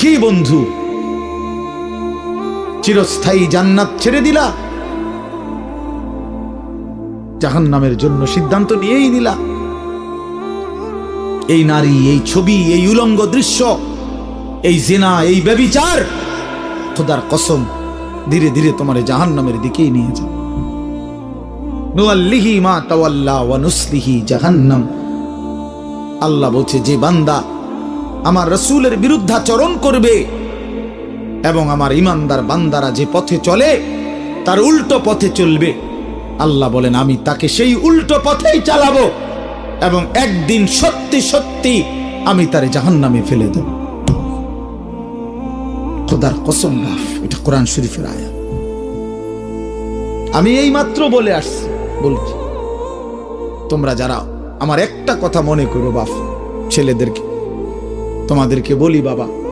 কি বন্ধু, চিরস্থায়ী জান্নাত ছেড়ে দিলা, জাহান্নামের জন্য সিদ্ধান্ত নিয়েই নিলা। এই নারী, এই ছবি, এই উলঙ্গ দৃশ্য, এই জিনা, এই ব্যভিচার, খোদার কসম ধীরে ধীরে তোমার জাহান্নামের দিকেই নিয়ে যাবে। নুআল্লিহি মা তাওয়াল্লা ওয়া নুসলিহি জাহান্নাম। আল্লাহ বলছে, যে বান্দা আমার রাসূলের বিরুদ্ধাচরণ করবে এবং আমার ঈমানদার বান্দারা যে পথে চলে তার উল্টো পথে চলবে, আল্লাহ বলেন আমি তাকে সেই উল্টো পথেই চালাবো এবং একদিন সত্যি সত্যি আমি তারে জাহান্নামে ফেলে দেব। খোদার কসম, এটা কোরআন শরীফের আয়াত। আমি এই মাত্র বলে আসছি, বলছি তোমরা যারা আমার একটা কথা মনে করো বাপ, ছেলেদেরকে তোমাদেরকে বলি, বাবা